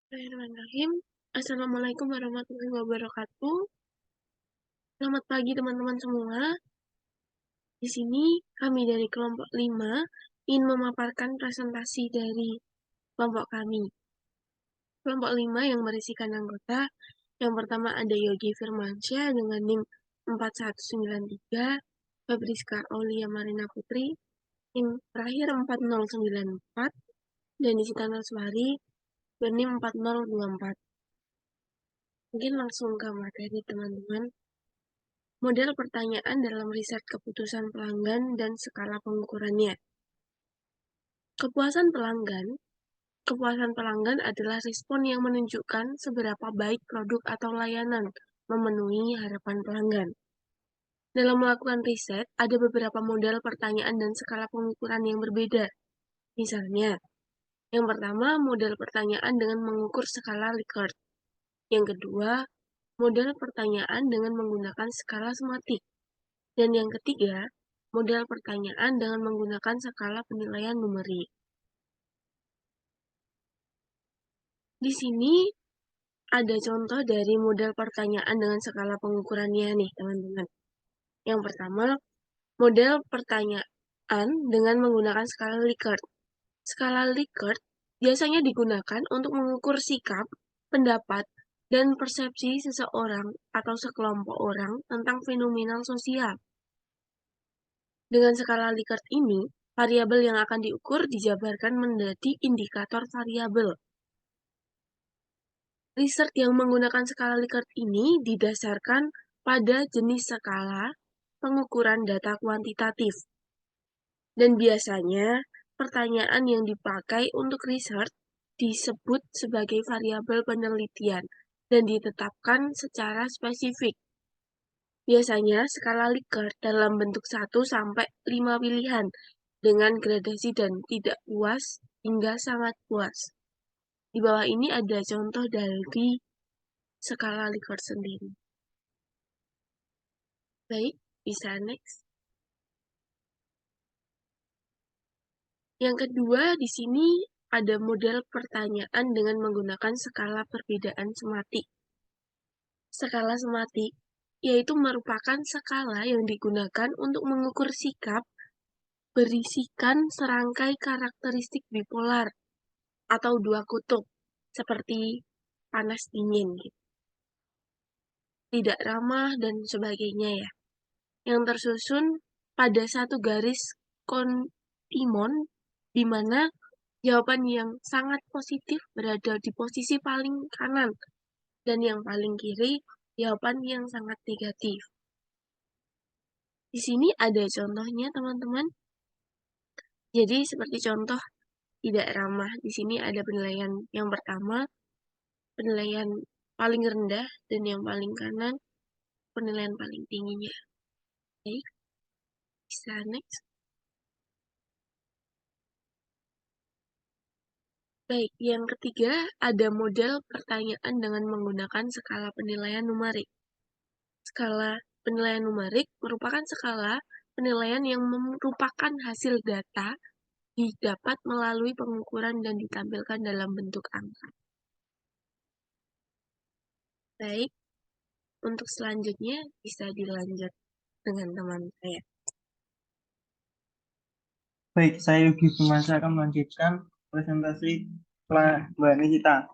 Bismillahirrahmanirrahim. Assalamualaikum warahmatullahi wabarakatuh. Selamat pagi teman-teman semua. Di sini kami dari kelompok 5 ingin memaparkan presentasi dari kelompok kami. Kelompok 5 yang berisikan anggota, yang pertama ada Yogi Firmansyah dengan NIM 4193, Fabriska Aulia Marina Putri, NIM terakhir 4094, dan Nisita Naswari berNIM 4024. Mungkin langsung ke materi teman-teman. Model pertanyaan dalam riset keputusan pelanggan dan skala pengukurannya. Kepuasan pelanggan adalah respon yang menunjukkan seberapa baik produk atau layanan memenuhi harapan pelanggan. Dalam melakukan riset, ada beberapa model pertanyaan dan skala pengukuran yang berbeda. Misalnya, yang pertama, model pertanyaan dengan mengukur skala Likert. Yang kedua, model pertanyaan dengan menggunakan skala sematik. Dan yang ketiga, model pertanyaan dengan menggunakan skala penilaian numerik. Di sini ada contoh dari model pertanyaan dengan skala pengukurannya nih, teman-teman. Yang pertama, model pertanyaan dengan menggunakan skala Likert. Skala Likert biasanya digunakan untuk mengukur sikap, pendapat, dan persepsi seseorang atau sekelompok orang tentang fenomena sosial. Dengan skala Likert ini, variabel yang akan diukur dijabarkan menjadi indikator variabel. Riset yang menggunakan skala Likert ini didasarkan pada jenis skala pengukuran data kuantitatif. Dan biasanya, pertanyaan yang dipakai untuk riset disebut sebagai variabel penelitian dan ditetapkan secara spesifik. Biasanya skala Likert dalam bentuk 1-5 pilihan dengan gradasi dan tidak puas hingga sangat puas. Di bawah ini ada contoh dari skala Likert sendiri. Baik, bisa next. Yang kedua, di sini ada model pertanyaan dengan menggunakan skala perbedaan sematik. Skala sematik yaitu merupakan skala yang digunakan untuk mengukur sikap berisikan serangkai karakteristik bipolar atau dua kutub seperti panas dingin gitu. Tidak ramah dan sebagainya ya. Yang tersusun pada satu garis kontimon di mana jawaban yang sangat positif berada di posisi paling kanan dan yang paling kiri jawaban yang sangat negatif. Di sini ada contohnya teman-teman. Jadi seperti contoh tidak ramah. Di sini ada penilaian yang pertama, penilaian paling rendah, dan yang paling kanan, penilaian paling tingginya. Baik, bisa next. Baik, yang ketiga ada model pertanyaan dengan menggunakan skala penilaian numerik. Skala penilaian numerik merupakan skala penilaian yang merupakan hasil data didapat melalui pengukuran dan ditampilkan dalam bentuk angka. Baik, untuk selanjutnya bisa dilanjut dengan teman saya. Baik, saya Yogi Firmansyah akan melanjutkan presentasi Mbak Nisita,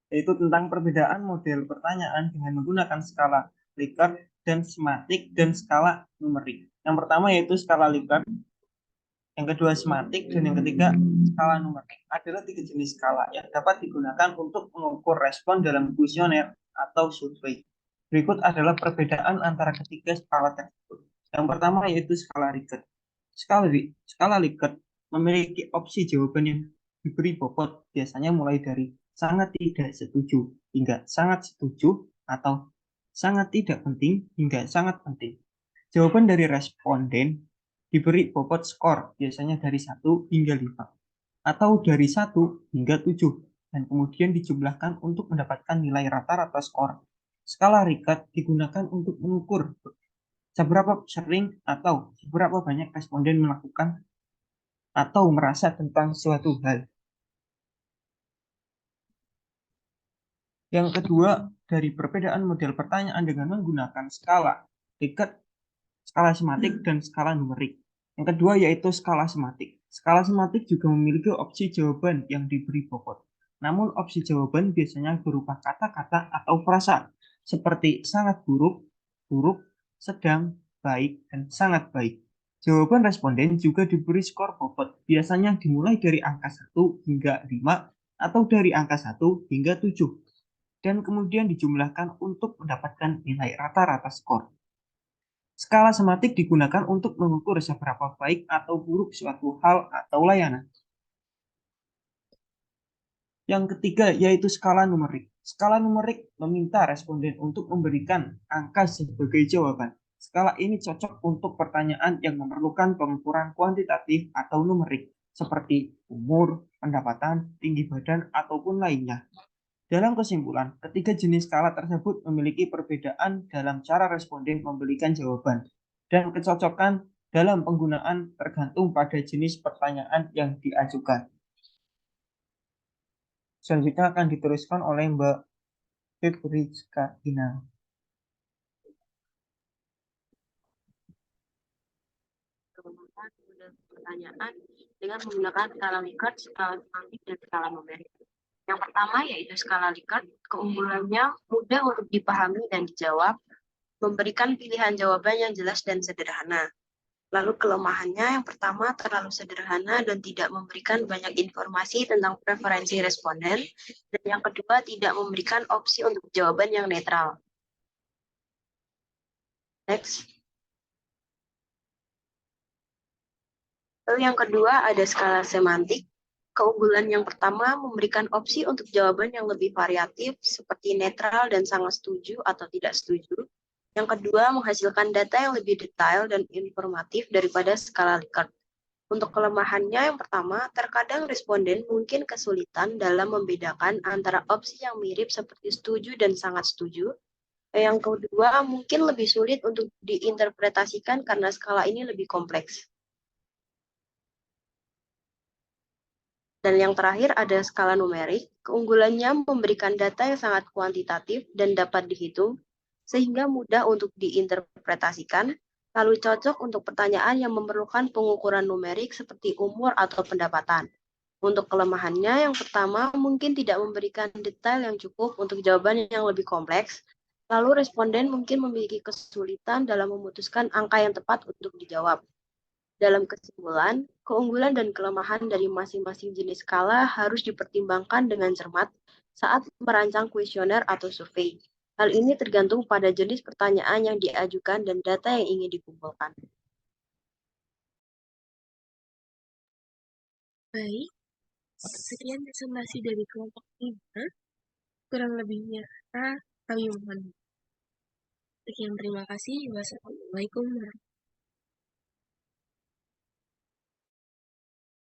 yaitu tentang perbedaan model pertanyaan dengan menggunakan skala Likert dan sematik dan skala numerik. Yang pertama yaitu skala Likert, yang kedua sematik, dan yang ketiga skala numerik. Adalah tiga jenis skala yang dapat digunakan untuk mengukur respon dalam kuesioner atau survei. Berikut adalah perbedaan antara ketiga skala tersebut. Yang pertama yaitu skala Likert. Skala Likert memiliki opsi jawaban yang diberi bobot biasanya mulai dari sangat tidak setuju hingga sangat setuju atau sangat tidak penting hingga sangat penting. Jawaban dari responden diberi bobot skor biasanya dari 1 hingga 5 atau dari 1 hingga 7 dan kemudian dijumlahkan untuk mendapatkan nilai rata-rata skor. Skala Likert digunakan untuk mengukur seberapa sering atau seberapa banyak responden melakukan atau merasa tentang suatu hal. Yang kedua, dari perbedaan model pertanyaan dengan menggunakan skala Likert, skala sematik, dan skala numerik. Yang kedua yaitu skala sematik. Skala sematik juga memiliki opsi jawaban yang diberi bobot. Namun opsi jawaban biasanya berupa kata-kata atau frasa seperti sangat buruk, buruk, sedang, baik, dan sangat baik. Jawaban responden juga diberi skor bobot, biasanya dimulai dari angka 1 hingga 5 atau dari angka 1 hingga 7, dan kemudian dijumlahkan untuk mendapatkan nilai rata-rata skor. Skala sematik digunakan untuk mengukur seberapa baik atau buruk suatu hal atau layanan. Yang ketiga yaitu skala numerik. Skala numerik meminta responden untuk memberikan angka sebagai jawaban. Skala ini cocok untuk pertanyaan yang memerlukan pengukuran kuantitatif atau numerik, seperti umur, pendapatan, tinggi badan, ataupun lainnya. Dalam kesimpulan, ketiga jenis skala tersebut memiliki perbedaan dalam cara responden memberikan jawaban dan kecocokan dalam penggunaan tergantung pada jenis pertanyaan yang diajukan. Selanjutnya akan diteruskan oleh Mbak Febrizka Ina. Pertanyaan dengan menggunakan skala Likert, skala semantik, dan skala numerik. Yang pertama yaitu skala Likert, keunggulannya mudah untuk dipahami dan dijawab, memberikan pilihan jawaban yang jelas dan sederhana. Lalu kelemahannya yang pertama terlalu sederhana dan tidak memberikan banyak informasi tentang preferensi responden, dan yang kedua tidak memberikan opsi untuk jawaban yang netral. Next. Lalu yang kedua ada skala semantik. Keunggulan yang pertama memberikan opsi untuk jawaban yang lebih variatif seperti netral dan sangat setuju atau tidak setuju. Yang kedua menghasilkan data yang lebih detail dan informatif daripada skala Likert. Untuk kelemahannya yang pertama, terkadang responden mungkin kesulitan dalam membedakan antara opsi yang mirip seperti setuju dan sangat setuju. Yang kedua, mungkin lebih sulit untuk diinterpretasikan karena skala ini lebih kompleks. Dan yang terakhir ada skala numerik. Keunggulannya memberikan data yang sangat kuantitatif dan dapat dihitung, sehingga mudah untuk diinterpretasikan, lalu cocok untuk pertanyaan yang memerlukan pengukuran numerik seperti umur atau pendapatan. Untuk kelemahannya, yang pertama mungkin tidak memberikan detail yang cukup untuk jawaban yang lebih kompleks, lalu responden mungkin memiliki kesulitan dalam memutuskan angka yang tepat untuk dijawab. Dalam kesimpulan, keunggulan dan kelemahan dari masing-masing jenis skala harus dipertimbangkan dengan cermat saat merancang kuesioner atau survei. Hal ini tergantung pada jenis pertanyaan yang diajukan dan data yang ingin dikumpulkan. Baik, sekian presentasi dari kelompok 5. Kurang lebihnya kami mohon. Sekian, terima kasih. Wassalamualaikum warahmatullahi wabarakatuh.